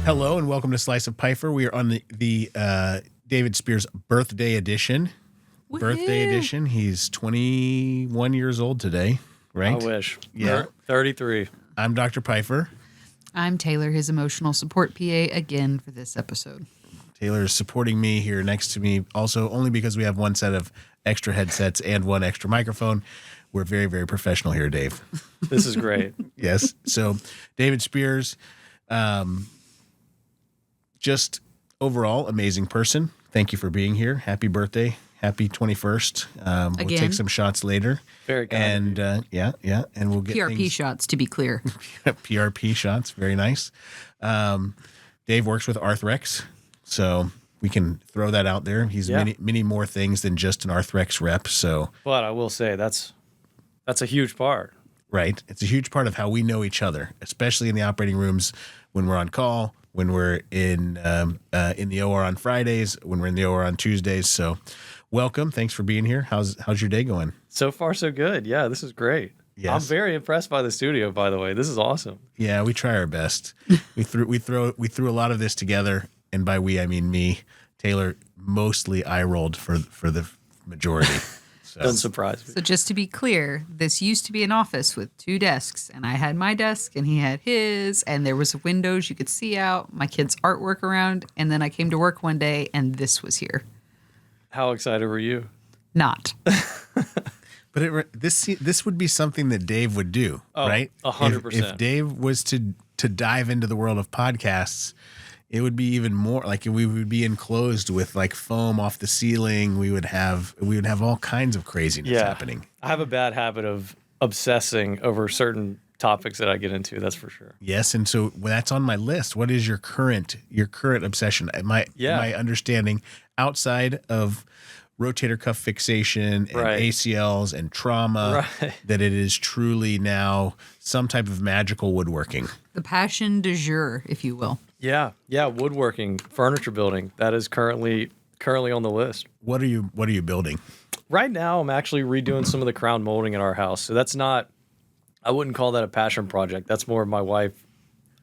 Hello and welcome to Slice of Piper. We are on the David Spears birthday edition. Woo-hoo. Birthday edition. He's 21 years old today, right? I wish. Yeah. 33. I'm Dr. Piper. I'm Taylor, his emotional support PA again for this episode. Taylor is supporting me here next to me also only because we have one set of extra headsets and one extra microphone. We're very, very professional here, Dave. This is great. Yes. So David Spears, just overall amazing person. Thank you for being here. Happy birthday. Happy 21st. We'll take some shots later. Very kind. And yeah. And we'll get PRP shots, to be clear. PRP shots. Very nice. Dave works with Arthrex, so we can throw that out there. He's many more things than just an Arthrex rep. So, but I will say that's a huge part. Right. It's a huge part of how we know each other, especially in the operating rooms when we're on call, when we're in the OR on Fridays, when we're in the OR on Tuesdays. So welcome. Thanks for being here. How's your day going? So far, so good. Yeah, this is great. Yes. I'm very impressed by the studio, by the way. This is awesome. Yeah, we try our best. we threw a lot of this together, and by we I mean me. Taylor mostly eye rolled for the majority. So. Doesn't surprise me. So just to be clear, this used to be an office with 2 desks, and I had my desk and he had his, and there was windows you could see out, my kids' artwork around, and then I came to work one day and this was here. How excited were you? Not. But this would be something that Dave would do, right? 100%. If Dave was to dive into the world of podcasts, it would be even more like we would be enclosed with like foam off the ceiling. We would have all kinds of craziness happening. I have a bad habit of obsessing over certain topics that I get into. That's for sure. Yes, and so that's on my list. What is your current obsession? My understanding outside of rotator cuff fixation and ACLs and trauma, that it is truly now some type of magical woodworking. The passion du jour, if you will. Yeah, woodworking, furniture building. That is currently on the list. What are you building? Right now, I'm actually redoing some of the crown molding in our house. So that's not, I wouldn't call that a passion project. That's more of my wife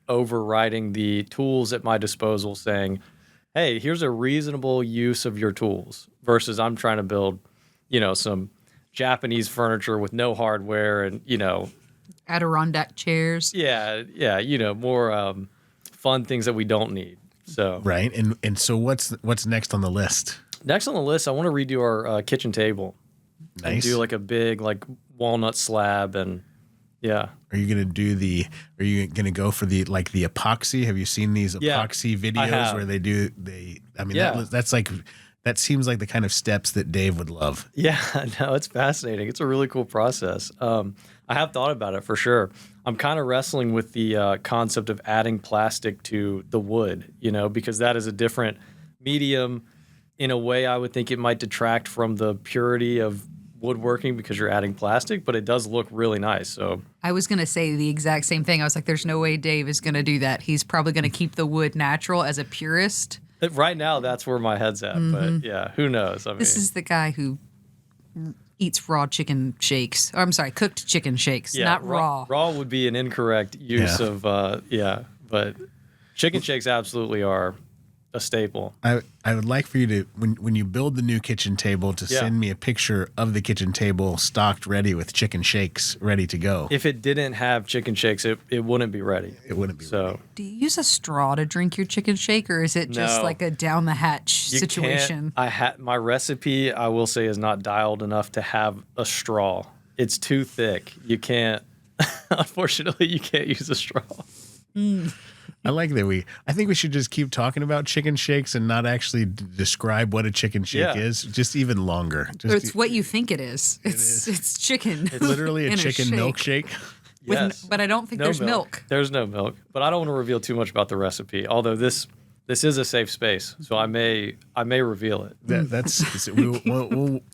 overriding the tools at my disposal, saying, hey, here's a reasonable use of your tools, versus I'm trying to build, some Japanese furniture with no hardware and, Adirondack chairs. Yeah, more fun things that we don't need. So right, and so what's next on the list? Next on the list, I want to redo our kitchen table. Nice. And do like a big walnut slab and yeah. Are you gonna go for the epoxy? Have you seen these epoxy videos where that seems like the kind of steps that Dave would love. Yeah, no, it's fascinating. It's a really cool process. I have thought about it for sure. I'm kind of wrestling with the concept of adding plastic to the wood, because that is a different medium. In a way, I would think it might detract from the purity of woodworking because you're adding plastic, but it does look really nice. So I was going to say the exact same thing. I was like, there's no way Dave is going to do that. He's probably going to keep the wood natural as a purist. Right now, that's where my head's at. Mm-hmm. But yeah, who knows? This is the guy who eats raw chicken shakes. I'm sorry, cooked chicken shakes, not raw. Raw would be an incorrect use of, but chicken shakes absolutely are a staple. I would like for you to, when you build the new kitchen table, to send me a picture of the kitchen table stocked ready with chicken shakes ready to go. If it didn't have chicken shakes, it wouldn't be ready. It wouldn't be ready. Do you use a straw to drink your chicken shake, or is it just like a down the hatch situation? My recipe, I will say, is not dialed enough to have a straw. It's too thick. You can't, unfortunately, you can't use a straw. I like that I think we should just keep talking about chicken shakes and not actually describe what a chicken shake is, just even longer. It's what you think it is. It's chicken. It's literally a chicken milkshake. Yes. But I don't think there's milk. There's no milk. But I don't want to reveal too much about the recipe, although this is a safe space, so I may reveal it.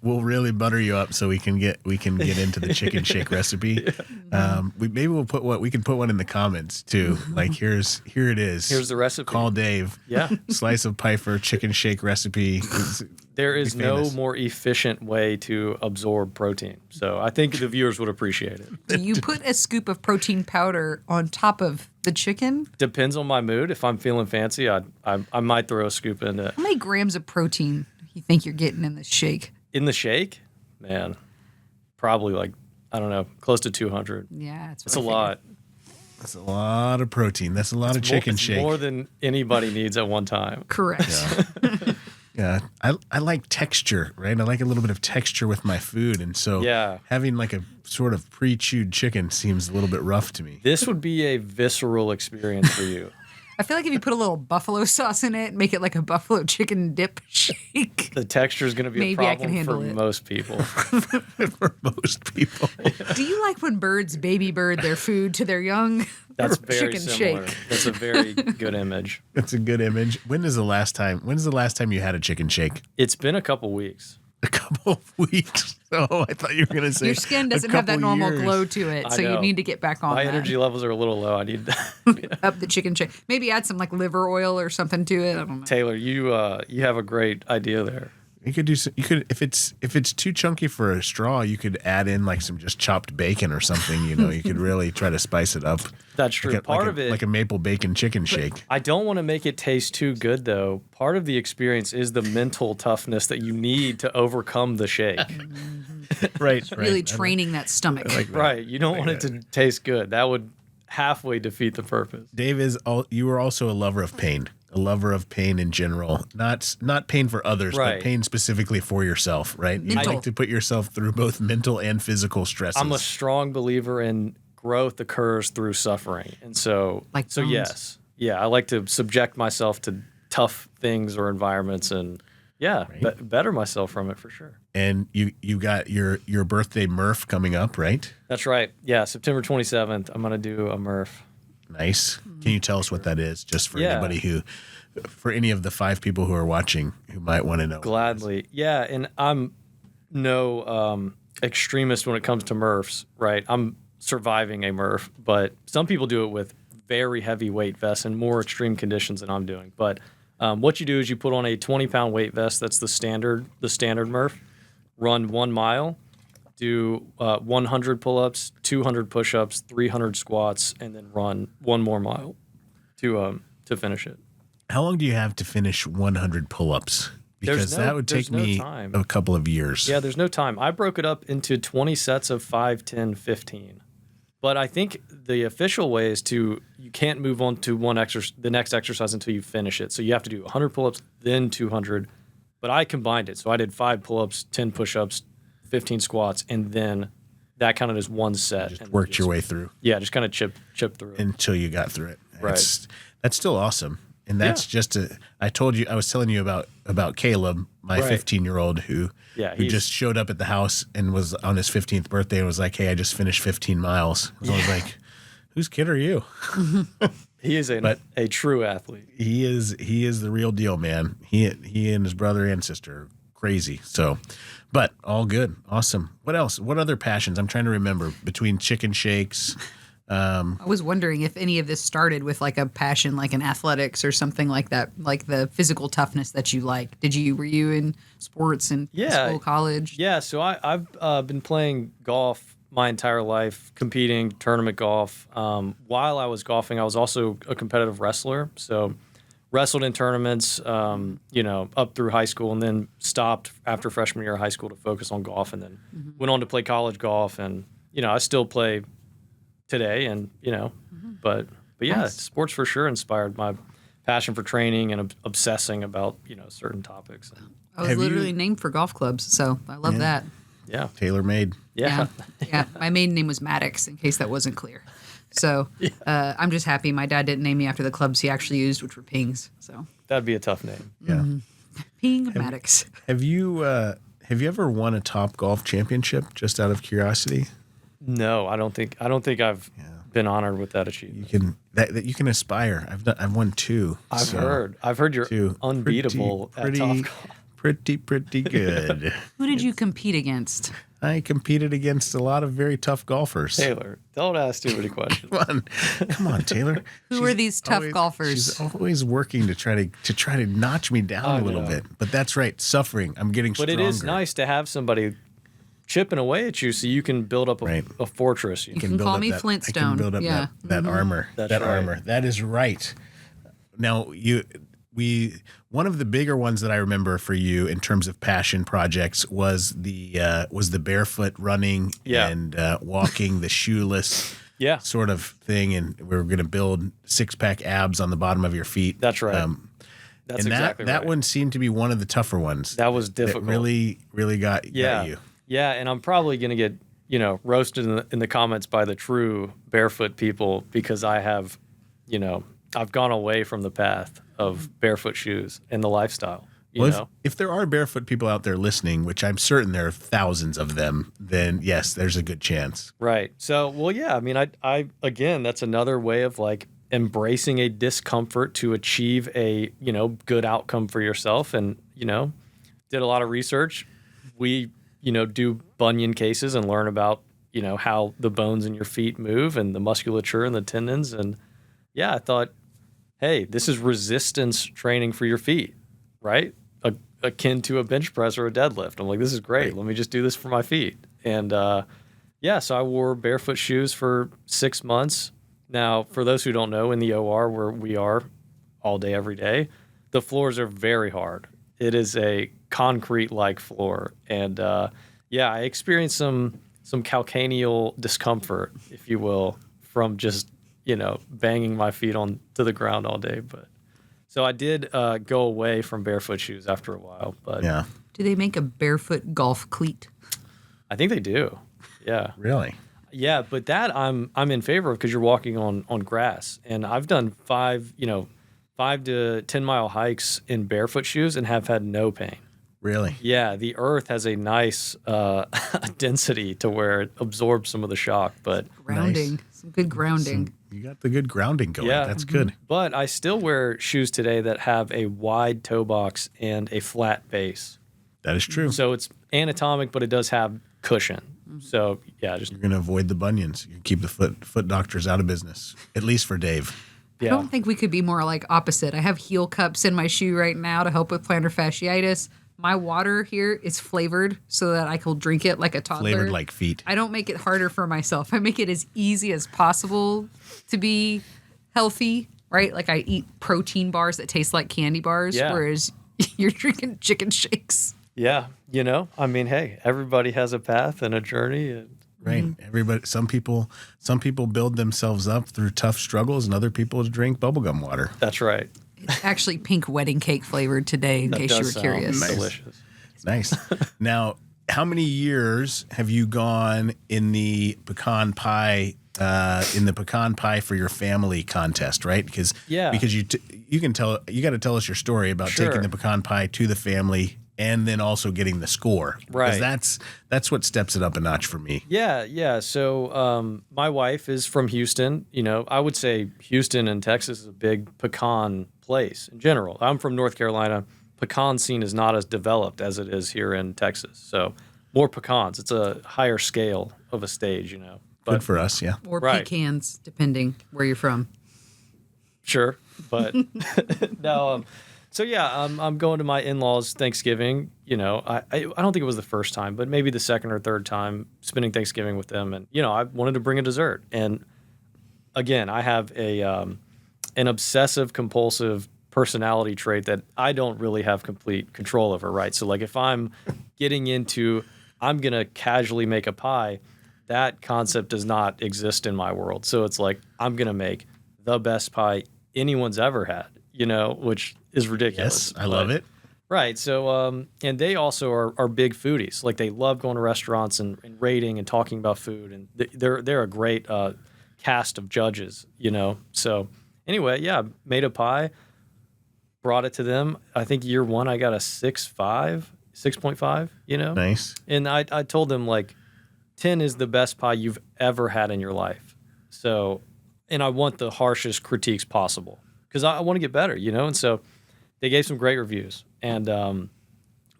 We'll really butter you up so we can get into the chicken shake recipe. We can put one in the comments too. Like here it is. Here's the recipe. Call Dave. Yeah. Slice of Piper chicken shake recipe. There is no more efficient way to absorb protein. So I think the viewers would appreciate it. Do you put a scoop of protein powder on top of the chicken? Depends on my mood. If I'm feeling fancy, I might throw a scoop in it. How many grams of protein you think you're getting in this shake? In the shake? Man, probably like, I don't know, close to 200. Yeah, it's a lot. That's a lot of protein. That's a lot of chicken shake. More than anybody needs at one time. Correct. Yeah. Yeah, I like texture, right? I like a little bit of texture with my food, and so having like a sort of pre-chewed chicken seems a little bit rough to me. This would be a visceral experience for you. I feel like if you put a little buffalo sauce in it, make it like a buffalo chicken dip shake. The texture is going to be a problem for most people. For most people. Do you like when birds baby bird their food to their young? That's very chicken similar. shake. That's a very good image. That's a good image. When's the last time you had a chicken shake? It's been a couple weeks. A couple of weeks. Oh, I thought you were going to say your skin doesn't have that normal glow to it, so you need to get back on My that. energy levels are a little low. I need to up the chicken shake. Maybe add some like liver oil or something to it. I don't know. Taylor, you have a great idea there. You could if it's too chunky for a straw, you could add in like some just chopped bacon or something. You could really try to spice it up. That's true. Part of it, like a maple bacon chicken shake. I don't want to make it taste too good though. Part of the experience is the mental toughness that you need to overcome the shake. Right. Really training that stomach. Right. You don't want it to taste good. That would halfway defeat the purpose. Dave you were also a lover of pain. A lover of pain in general, not pain for others, but pain specifically for yourself, right? You like to put yourself through both mental and physical stresses. I'm a strong believer in growth occurs through suffering. And so yes. Yeah, I like to subject myself to tough things or environments and better myself from it for sure. And you got your birthday Murph coming up, right? That's right. Yeah, September 27th, I'm going to do a Murph. Nice. Can you tell us what that is, just for anybody for any of the 5 people who are watching who might want to know? Gladly. Yeah, and I'm no extremist when it comes to Murphs, right? I'm surviving a Murph, but some people do it with very heavy weight vests and more extreme conditions than I'm doing. But what you do is you put on a 20-pound weight vest. That's the standard Murph. Run 1 mile. Do 100 pull-ups, 200 push-ups, 300 squats, and then run 1 more mile to finish it. How long do you have to finish 100 pull-ups? Because that would take me a couple of years. Yeah, there's no time. I broke it up into 20 sets of 5, 10, 15. But I think the official way is you can't move on to the next exercise until you finish it. So you have to do 100 pull-ups, then 200. But I combined it. So I did 5 pull-ups, 10 push-ups, 15 squats, and then that kind of is one set. Just worked your way through. Yeah, just kind of chip through it. Until you got through it. Right. That's still awesome. And that's I was telling you about Caleb, my 15-year-old who just showed up at the house and was on his 15th birthday and was like, hey, I just finished 15 miles. And I was like, whose kid are you? He is a true athlete. He is the real deal, man. He and his brother and sister are crazy. So, but all good. Awesome. What else? What other passions? I'm trying to remember between chicken shakes. I was wondering if any of this started with like a passion, like in athletics or something like that, like the physical toughness that you like. Were you in sports in school, college? Yeah. So I've been playing golf my entire life, competing tournament golf. While I was golfing, I was also a competitive wrestler. So wrestled in tournaments, up through high school, and then stopped after freshman year of high school to focus on golf, and then went on to play college golf. And I still play today, and but yeah, nice. Sports for sure inspired my passion for training and obsessing about certain topics. I was literally named for golf clubs, so I love that. Yeah, tailor-made. Yeah. My maiden name was Maddox, in case that wasn't clear. So I'm just happy my dad didn't name me after the clubs he actually used, which were Pings. So that'd be a tough name. Yeah, Ping Maddox. Have you ever won a Top Golf championship? Just out of curiosity. No, I don't think I've been honored with that achievement. You can aspire. I've won 2. I've heard you're unbeatable at Top Golf. pretty good. Who did you compete against? I competed against a lot of very tough golfers. Taylor, don't ask too many questions. Come on, Taylor. Who are these tough golfers? She's always working to try to notch me down a little bit. But that's right, suffering. I'm getting stronger. But it is nice to have somebody chipping away at you so you can build up a fortress. You can call me Flintstone. I can build up that armor. Armor. That is right. Now one of the bigger ones that I remember for you in terms of passion projects was the barefoot running and walking, the shoeless sort of thing, and we were going to build 6-pack abs on the bottom of your feet. That's right. That's exactly right. That one seemed to be one of the tougher ones. That was difficult. That really got you. Yeah, and I'm probably going to get roasted in the comments by the true barefoot people because I have, I've gone away from the path of barefoot shoes and the lifestyle. If there are barefoot people out there listening, which I'm certain there are thousands of them, then yes, there's a good chance. Right. So, I mean, I again, that's another way of like embracing a discomfort to achieve a, good outcome for yourself. And, did a lot of research. We, do bunion cases and learn about, how the bones in your feet move and the musculature and the tendons. And I thought, hey, this is resistance training for your feet, right? Akin to a bench press or a deadlift. I'm like, this is great. Right. Let me just do this for my feet. And so I wore barefoot shoes for 6 months. Now, for those who don't know, in the OR where we are all day, every day, the floors are very hard. It is a concrete-like floor. And I experienced some calcaneal discomfort, if you will, from just banging my feet on to the ground all day. But so I did go away from barefoot shoes after a while. But do they make a barefoot golf cleat? I think they do. Yeah. Really? Yeah, but that I'm in favor of because you're walking on grass, and I've done 5 to 10 mile hikes in barefoot shoes and have had no pain. Really? Yeah, the earth has a nice density to where it absorbs some of the shock, but grounding, some good grounding. You got the good grounding going. Yeah. That's good. But I still wear shoes today that have a wide toe box and a flat base. That is true. So it's anatomic, but it does have cushion. So you're going to avoid the bunions. You keep the foot doctors out of business, at least for Dave. Yeah. I don't think we could be more like opposite. I have heel cups in my shoe right now to help with plantar fasciitis. My water here is flavored so that I can drink it like a toddler. Flavored like feet. I don't make it harder for myself. I make it as easy as possible to be healthy, right? Like I eat protein bars that taste like candy bars, whereas you're drinking chicken shakes. Yeah. I mean, hey, everybody has a path and a journey. And right. Everybody. Some people build themselves up through tough struggles, and other people drink bubblegum water. That's right. It's actually pink wedding cake flavored today, in case you were curious. Nice. Delicious. Nice. Now, how many years have you gone in the pecan pie for your family contest, right? Because you got to tell us your story about taking the pecan pie to the family and then also getting the score. Right. Because that's what steps it up a notch for me. Yeah. So my wife is from Houston. I would say Houston and Texas is a big pecan place in general. I'm from North Carolina. Pecan scene is not as developed as it is here in Texas. So more pecans. It's a higher scale of a stage, But, good for us, yeah. Or pecans, depending where you're from. Sure. But no, so I'm going to my in-laws Thanksgiving. I don't think it was the first time, but maybe the second or third time spending Thanksgiving with them. And, I wanted to bring a dessert. And again, I have an obsessive compulsive personality trait that I don't really have complete control over, right? So like if I'm getting into, I'm going to casually make a pie, that concept does not exist in my world. So it's like, I'm going to make the best pie anyone's ever had, which is ridiculous. Yes, I love it. Right. So, and they also are big foodies. Like they love going to restaurants and rating and talking about food. And they're a great cast of judges, So anyway, made a pie, brought it to them. I think year one, I got a 6.5, Nice. And I told them like 10 is the best pie you've ever had in your life. So, and I want the harshest critiques possible because I want to get better, And so they gave some great reviews. And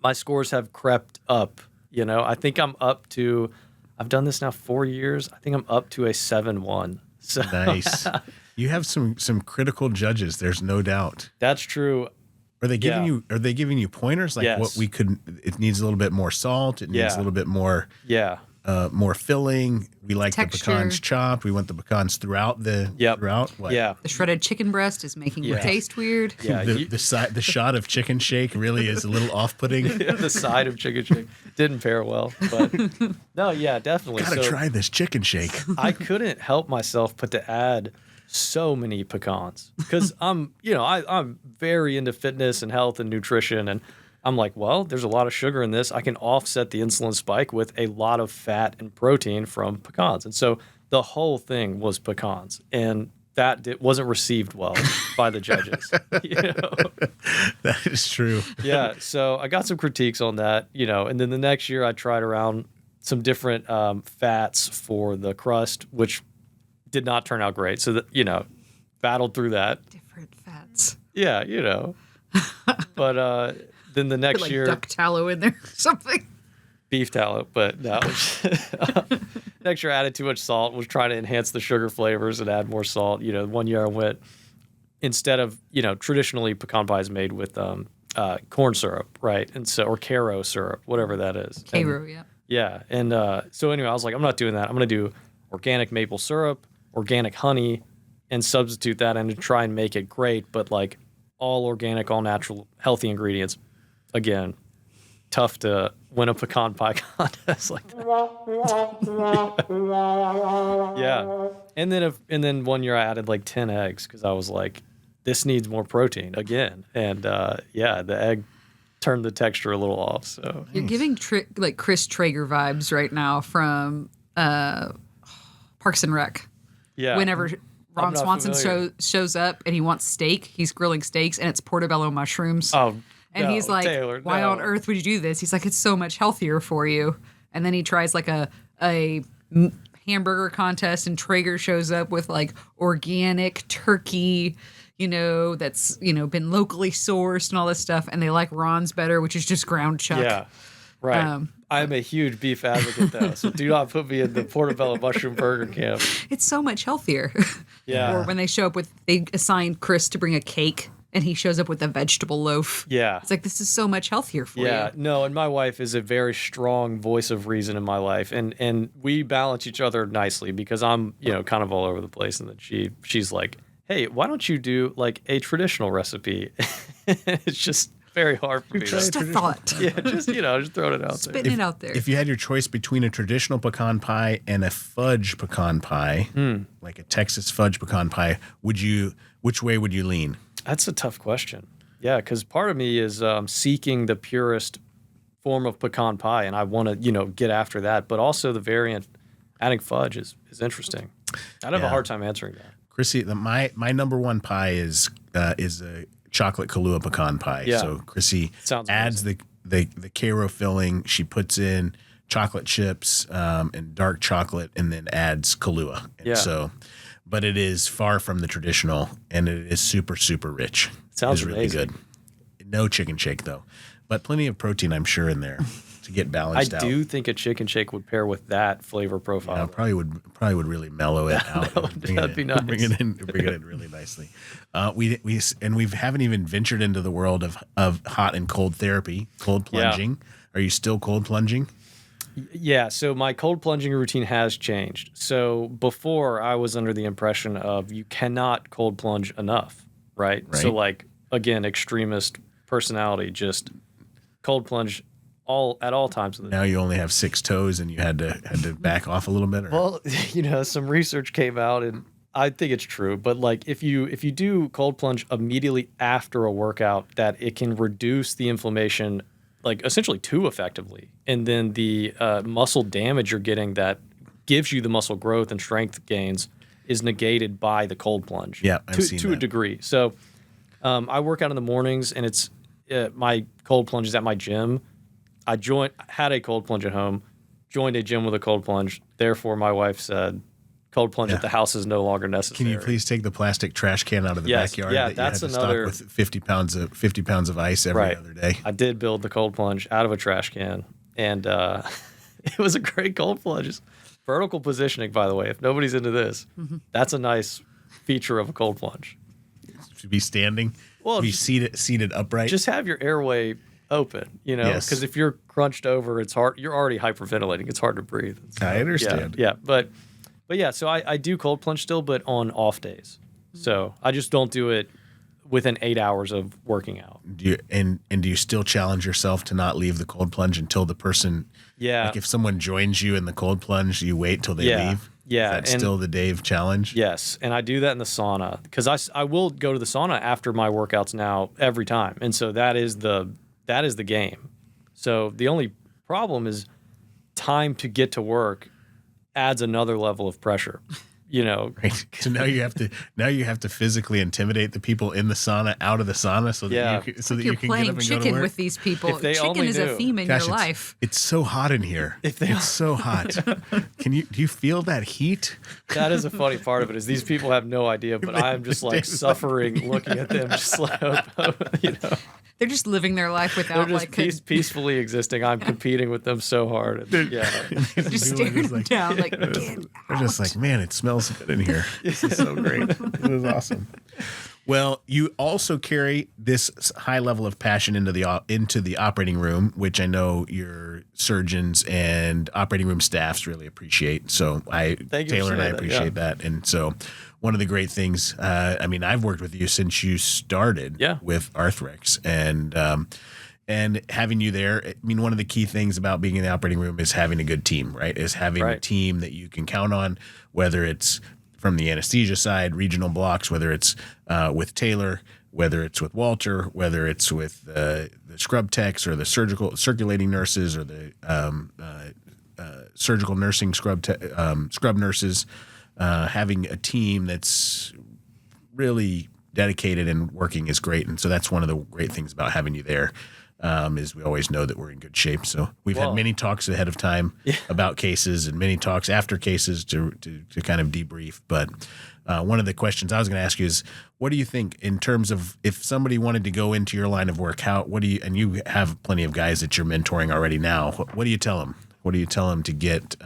my scores have crept up. You know, I think I'm up to, I've done this now 4 years. I think I'm up to a 7-1. So nice. You have some critical judges. There's no doubt. That's true. Are they giving you? Are they giving you pointers like Yes. what we could? It needs a little bit more salt. It needs a little bit more. Yeah. More filling. We like Texture. the pecans chopped. We want the pecans throughout the throughout. What? Yeah. The shredded chicken breast is making it taste weird. Yeah. The shot of chicken shake really is a little off-putting. Yeah, the side of chicken shake didn't pair well, but no, yeah, definitely. Gotta try this chicken shake. I couldn't help myself but to add so many pecans because I'm very into fitness and health and nutrition, and I'm like, well, there's a lot of sugar in this. I can offset the insulin spike with a lot of fat and protein from pecans, and so the whole thing was pecans, and that wasn't received well by the judges. That is true. Yeah, so I got some critiques on that, and then the next year I tried around some different fats for the crust, which did not turn out great. So that, battled through that. Different fats. Yeah, but then the next Put, year, duck tallow in there or something. beef tallow, but no. Next year I added too much salt, was trying to enhance the sugar flavors and add more salt. 1 year I went, instead of, traditionally pecan pie is made with corn syrup, right? And so, or Caro syrup, whatever that is. Caro, yeah. Yeah. And so anyway, I was like, I'm not doing that. I'm going to do organic maple syrup, organic honey, and substitute that and try and make it great, but like all organic, all natural, healthy ingredients. Again, tough to win a pecan pie contest like that. Yeah. And then 1 year I added like 10 eggs because I was like, this needs more protein again. And the egg turned the texture a little off. So you're giving like Chris Traeger vibes right now from Parks and Rec. Yeah. Whenever Ron Swanson shows up and he wants steak, he's grilling steaks and it's portobello mushrooms. Oh, and no, he's like, Taylor, why on earth would you do this? He's like, it's so much healthier for you. And then he tries like a hamburger contest and Traeger shows up with like organic turkey, that's, been locally sourced and all this stuff. And they like Ron's better, which is just ground chuck. Yeah. Right. I'm a huge beef advocate, though, so do not put me in the portobello mushroom burger camp. It's so much healthier. Yeah. Or when they show up they assign Chris to bring a cake, and he shows up with a vegetable loaf. Yeah. It's like, this is so much healthier for you. Yeah. No, and my wife is a very strong voice of reason in my life, and we balance each other nicely because I'm, kind of all over the place, and then she's like, hey, why don't you do like a traditional recipe? It's just very hard for me. Just a thought. Yeah, just throwing it out there. Spitting it out there. If you had your choice between a traditional pecan pie and a fudge pecan pie, like a Texas fudge pecan pie, which way would you lean? That's a tough question. Yeah, because part of me is seeking the purest form of pecan pie, and I want to, get after that. But also the variant, adding fudge is interesting. I'd have a hard time answering that. Chrissy, my number one pie is a chocolate Kahlua pecan pie. Yeah. So Chrissy Sounds adds the Caro filling. She puts in chocolate chips and dark chocolate, and then adds Kahlua. And Yeah. but it is far from the traditional, and it is super, super rich. Sounds it's really amazing. good. No chicken shake though, but plenty of protein, I'm sure, in there to get balanced out. I do think a chicken shake would pair with that flavor profile. Yeah, probably would really mellow it out. That'd be nice. Bring it in really nicely. We haven't even ventured into the world of hot and cold therapy, cold plunging. Yeah. Are you still cold plunging? Yeah, so my cold plunging routine has changed. So before I was under the impression of you cannot cold plunge enough, right? So like, again, extremist personality, just cold plunge at all times. Now you only have 6 toes and you had to back off a little bit? Or? Well, some research came out and I think it's true, but like if you do cold plunge immediately after a workout, that it can reduce the inflammation like essentially too effectively. And then the muscle damage you're getting that gives you the muscle growth and strength gains is negated by the cold plunge. Yeah, I've seen to that. a degree. So I work out in the mornings, and it's my cold plunge is at my gym. I had a cold plunge at home, joined a gym with a cold plunge. Therefore, my wife said, cold plunge if the house is no longer necessary. Can you please take the plastic trash can out of the backyard? Yeah, that that's you had to another stock with 50 pounds of ice every other day. I did build the cold plunge out of a trash can, and it was a great cold plunge. Vertical positioning, by the way, if nobody's into this, that's a nice feature of a cold plunge. To be standing, to be seated upright. Just have your airway open, because if you're crunched over, it's hard. You're already hyperventilating. It's hard to breathe. So, I understand. Yeah. But yeah, so I do cold plunge still, but on off days. So I just don't do it within 8 hours of working out. Do you still challenge yourself to not leave the cold plunge until the person? Yeah. Like if someone joins you in the cold plunge, you wait till they leave. Yeah. That's still the Dave challenge. Yes, and I do that in the sauna because I will go to the sauna after my workouts now every time, and so that is the game. So the only problem is time to get to work adds another level of pressure. Right. So now you have to physically intimidate the people in the sauna out of the sauna so that you can you're get playing up and chicken go to work. with these people. If they Chicken only is a knew. theme in your life. It's so hot in here. It's so hot. Do you feel that heat? That is a funny part of it. Is these people have no idea, but I'm just like suffering looking at them, just like They're just living their life without they're just peacefully existing. I'm competing with them so hard. Just staring down like, they're just like, man, it smells good in here. This is so great. This is awesome. Well, you also carry this high level of passion into the operating room, which I know your surgeons and operating room staffs really appreciate. So Taylor and I appreciate that. And so one of the great things, I've worked with you since you started with Arthrex, and having you there. One of the key things about being in the operating room is having a good team, right? Is having a team that you can count on, whether it's from the anesthesia side, regional blocks, whether it's with Taylor, whether it's with Walter, whether it's with the scrub techs or the circulating nurses or the surgical nursing scrub nurses, having a team that's really dedicated and working is great. And so that's one of the great things about having you there. Is we always know that we're in good shape. So we've had many talks ahead of time about cases and many talks after cases to kind of debrief. But one of the questions I was going to ask you is, what do you think in terms of if somebody wanted to go into your line of work, and you have plenty of guys that you're mentoring already now, what do you tell them? What do you tell them to get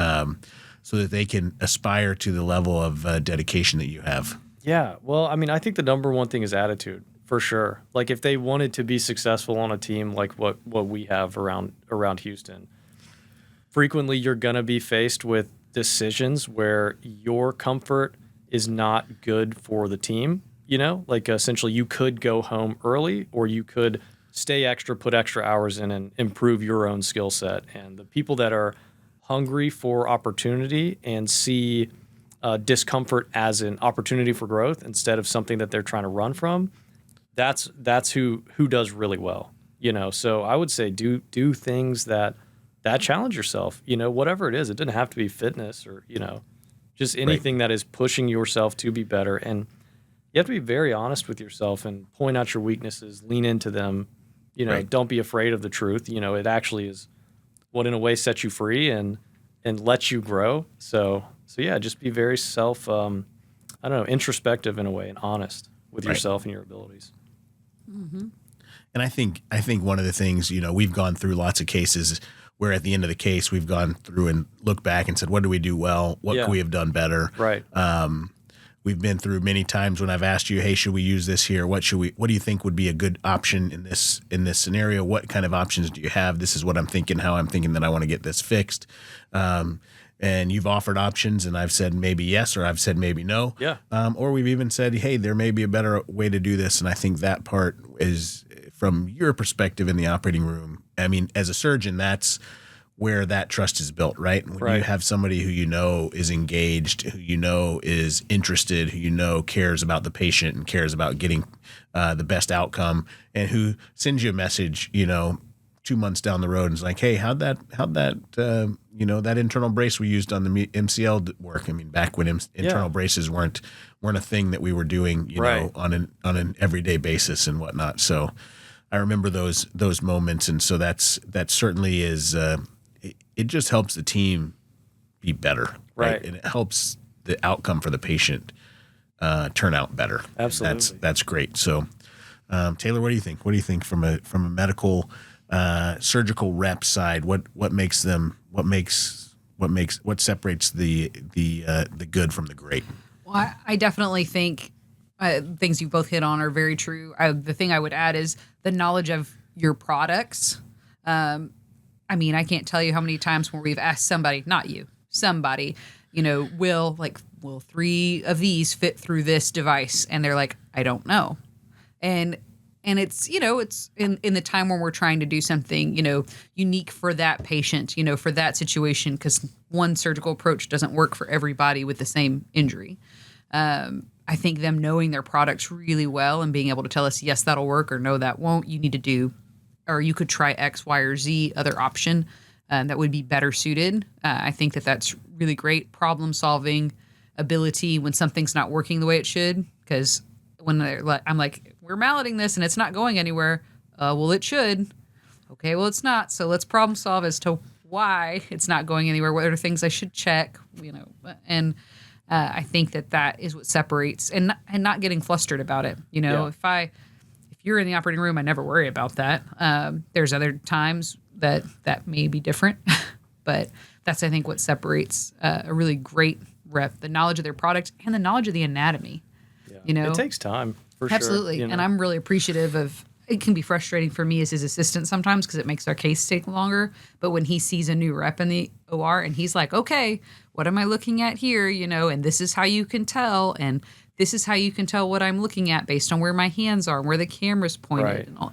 so that they can aspire to the level of dedication that you have? Yeah. Well, I think the number one thing is attitude. For sure. Like if they wanted to be successful on a team like what we have around Houston, frequently you're going to be faced with decisions where your comfort is not good for the team. Like essentially you could go home early or you could stay extra, put extra hours in and improve your own skill set. And the people that are hungry for opportunity and see discomfort as an opportunity for growth instead of something that they're trying to run from, that's who does really well, So I would say do things that challenge yourself, whatever it is. It doesn't have to be fitness or just anything that is pushing yourself to be better. And you have to be very honest with yourself and point out your weaknesses, lean into them. Don't be afraid of the truth. It actually is what in a way sets you free and lets you grow. So yeah, just be very introspective in a way and honest with yourself and your abilities. Mm-hmm. And I think one of the things, we've gone through lots of cases where at the end of the case, we've gone through and looked back and said, what do we do well? What could we have done better? Right. We've been through many times when I've asked you, hey, should we use this here? What do you think would be a good option in this scenario? What kind of options do you have? This is what I'm thinking, how I'm thinking that I want to get this fixed. And you've offered options, and I've said maybe yes, or I've said maybe no. Yeah. Or we've even said, hey, there may be a better way to do this. And I think that part is, from your perspective in the operating room, as a surgeon, that's where that trust is built, right? When you have somebody who is engaged, who is interested, who cares about the patient and cares about getting the best outcome, and who sends you a message, 2 months down the road and is like, hey, how'd that that internal brace we used on the MCL work? Back when internal braces weren't a thing that we were doing, on an everyday basis and whatnot. So I remember those moments, and so that certainly is. It just helps the team be better, right? And it helps the outcome for the patient turn out better. Absolutely. That's great. So, Taylor, what do you think? What do you think from a medical surgical rep side? What separates the good from the great? Well, I definitely think things you both hit on are very true. The thing I would add is the knowledge of your products. I can't tell you how many times where we've asked somebody, not you, somebody, will 3 of these fit through this device? And they're like, I don't know. And it's, it's in the time when we're trying to do something, unique for that patient, for that situation, because one surgical approach doesn't work for everybody with the same injury. I think them knowing their products really well and being able to tell us, yes, that'll work, or no, that won't. You need to do, or you could try X, Y, or Z other option that would be better suited. I think that's really great problem solving ability when something's not working the way it should. Because when I'm like, we're malleting this and it's not going anywhere. Well, it should. Okay, well, it's not. So let's problem solve as to why it's not going anywhere. What are things I should check? And I think that is what separates, and not getting flustered about it. If you're in the operating room, I never worry about that. There's other times that may be different, but that's, I think, what separates a really great rep: the knowledge of their product and the knowledge of the anatomy. Yeah. It takes time, for sure. Absolutely. And I'm really appreciative of. It can be frustrating for me as his assistant sometimes because it makes our case take longer. But when he sees a new rep in the OR and he's like, okay, what am I looking at here? And this is how you can tell. And this is how you can tell what I'm looking at based on where my hands are and where the camera's pointed. Right. And all.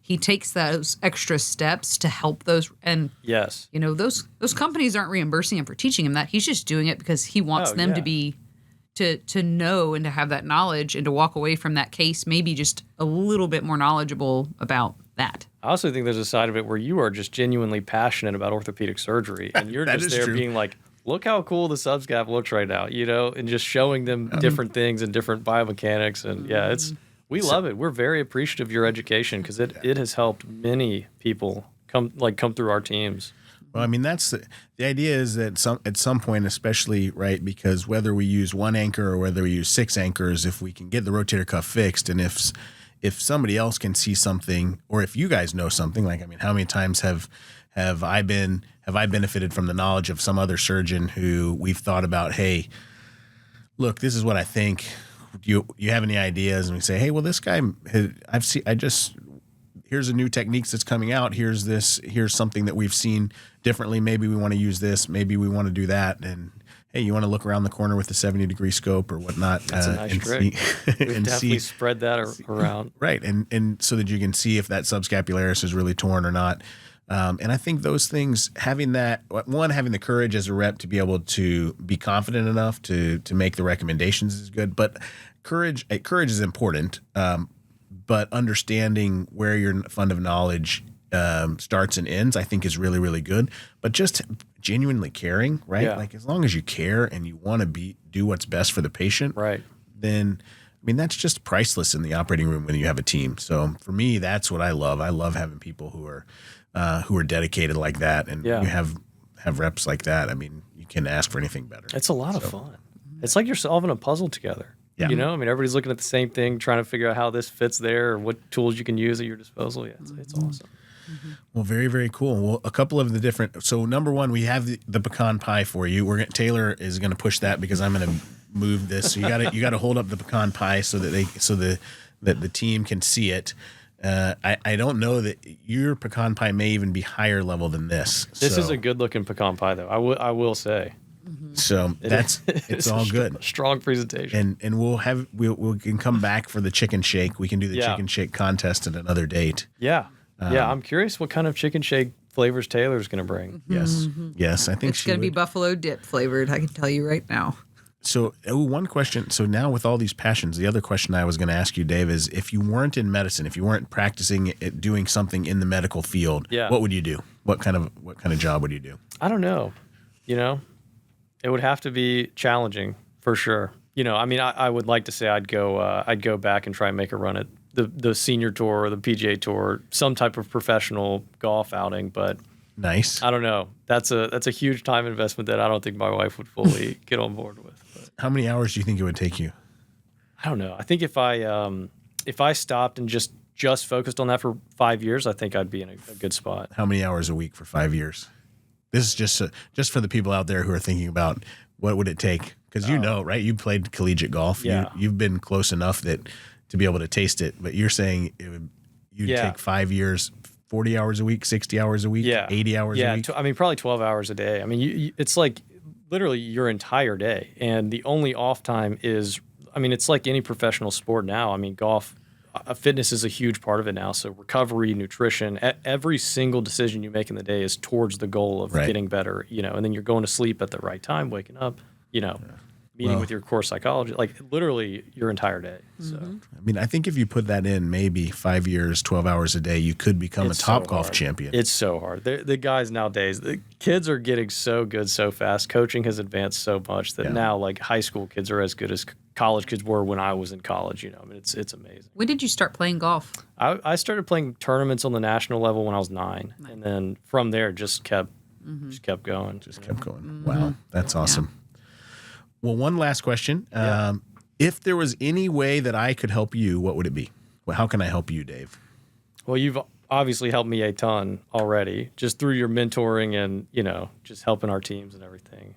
He takes those extra steps to help those. And, yes, those companies aren't reimbursing him for teaching him that. He's just doing it because he wants them to be to know and to have that knowledge and to walk away from that case maybe just a little bit more knowledgeable about that. I also think there's a side of it where you are just genuinely passionate about orthopedic surgery, and you're just there being like, look how cool the subscap looks right now, and just showing them different things and different biomechanics. And we love it. We're very appreciative of your education because it has helped many people come through our teams. Well, that's the idea is that at some point, especially, right, because whether we use 1 anchor or whether we use 6 anchors, if we can get the rotator cuff fixed, and if somebody else can see something, or if you guys know something, how many times have I benefited from the knowledge of some other surgeon who we've thought about, hey, look, this is what I think. Do you have any ideas? And we say, hey, well, this guy, here's a new techniques that's coming out. Here's something that we've seen differently. Maybe we want to use this. Maybe we want to do that. And hey, you want to look around the corner with the 70-degree scope or whatnot. That's a nice trick. We've definitely spread that around. Right. And so that you can see if that subscapularis is really torn or not. And I think those things, having the courage as a rep to be able to be confident enough to make the recommendations is good. But courage is important. But understanding where your fund of knowledge starts and ends, I think, is really, really good. But just genuinely caring, right? Yeah. As long as you care and you want to do what's best for the patient, right? Then, that's just priceless in the operating room when you have a team. So for me, that's what I love. I love having people who are dedicated like that, and you have reps like that. You can ask for anything better. It's a lot of fun. It's like you're solving a puzzle together. Yeah. Everybody's looking at the same thing, trying to figure out how this fits there or what tools you can use at your disposal. Yeah, it's awesome. Mm-hmm. Well, very, very cool. Well, a couple of the different. So number one, we have the pecan pie for you. Taylor is going to push that because I'm going to move this. So you got to hold up the pecan pie so that the team can see it. I don't know that your pecan pie may even be higher level than this. This is a good looking pecan pie, though. I will say. So it's all good. Strong presentation. And we can come back for the chicken shake. We can do the chicken shake contest at another date. Yeah. I'm curious what kind of chicken shake flavors Taylor's going to bring. Yes. I think it's going to be buffalo dip flavored. I can tell you right now. So one question. So now with all these passions, the other question I was going to ask you, Dave, is if you weren't in medicine, if you weren't practicing doing something in the medical field, what would you do? What kind of job would you do? I don't know. It would have to be challenging for sure. I would like to say I'd go back and try and make a run at the senior tour or the PGA tour, some type of professional golf outing. But Nice. I don't know. That's a huge time investment that I don't think my wife would fully get on board with. But How many hours do you think it would take you? I don't know. I think if I stopped and just focused on that for 5 years, I think I'd be in a good spot. How many hours a week for 5 years? This is just for the people out there who are thinking about what would it take, because right? You played collegiate golf. Yeah. You've been close enough that to be able to taste it. But you're saying you'd take 5 years, 40 hours a week, 60 hours a week, 80 hours a week. I mean, probably 12 hours a day. I mean, it's like literally your entire day, and the only off time is, I mean, it's like any professional sport now. I mean, golf. Fitness is a huge part of it now. So recovery, nutrition, every single decision you make in the day is towards the goal of getting better, and then you're going to sleep at the right time, waking up, meeting with your core psychologist, like literally your entire day. So, I mean, I think if you put that in maybe 5 years, 12 hours a day, you could become a top golf champion. It's so hard. The guys nowadays, the kids are getting so good so fast. Coaching has advanced so much that now like high school kids are as good as college kids were when I was in college. I mean, it's amazing. When did you start playing golf? I started playing tournaments on the national level when I was 9, and then from there just kept going. Kept going. Wow, that's awesome. Yeah. Well, one last question. If there was any way that I could help you, what would it be? Well, how can I help you, Dave? Well, you've obviously helped me a ton already, just through your mentoring and, just helping our teams and everything.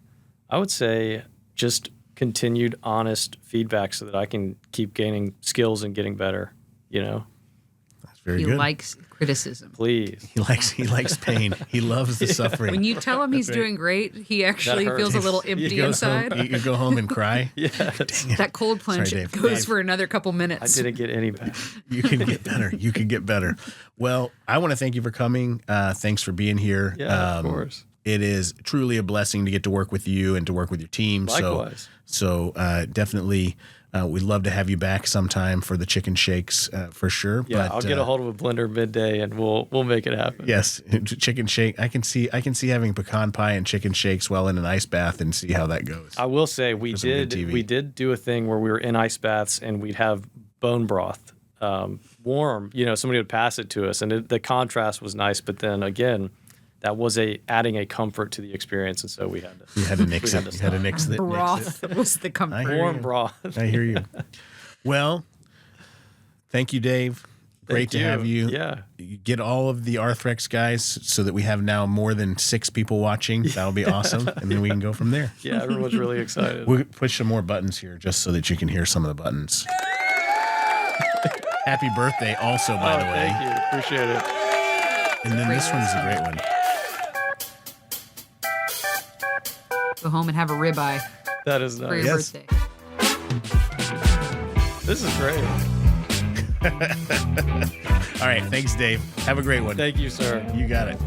I would say just continued honest feedback so that I can keep gaining skills and getting better, That's very good. He likes criticism. Please. He likes pain. He loves the suffering. When you tell him he's doing great, he actually feels a little empty inside. You go home and cry. That cold plunge goes for another couple minutes. I didn't get any better. You can get better. You can get better. Well, I want to thank you for coming. Thanks for being here. Yeah, of course. It is truly a blessing to get to work with you and to work with your team. Likewise. So definitely we'd love to have you back sometime for the chicken shakes for sure. Yeah, but, I'll get a hold of a blender midday and we'll make it happen. Yes, chicken shake. I can see having pecan pie and chicken shakes while in an ice bath and see how that goes. I will say we did do a thing where we were in ice baths and we'd have bone broth warm. Somebody would pass it to us, and the contrast was nice. But then again, that was adding a comfort to the experience, and so we had to. You had to nix it. You had to nix it. Broth was the comfort. Warm broth. I hear you. Well, thank you, Dave. Great to have you. Yeah. You get all of the Arthrex guys so that we have now more than 6 people watching. That'll be awesome, and then we can go from there. Yeah, everyone's really excited. We'll push some more buttons here just so that you can hear some of the buttons. Happy birthday, also, by the way. Thank you. Appreciate it. And then this one's a great one. Go home and have a ribeye That is nice. for your birthday. This is great. All right. Thanks, Dave. Have a great one. Thank you, sir. You got it.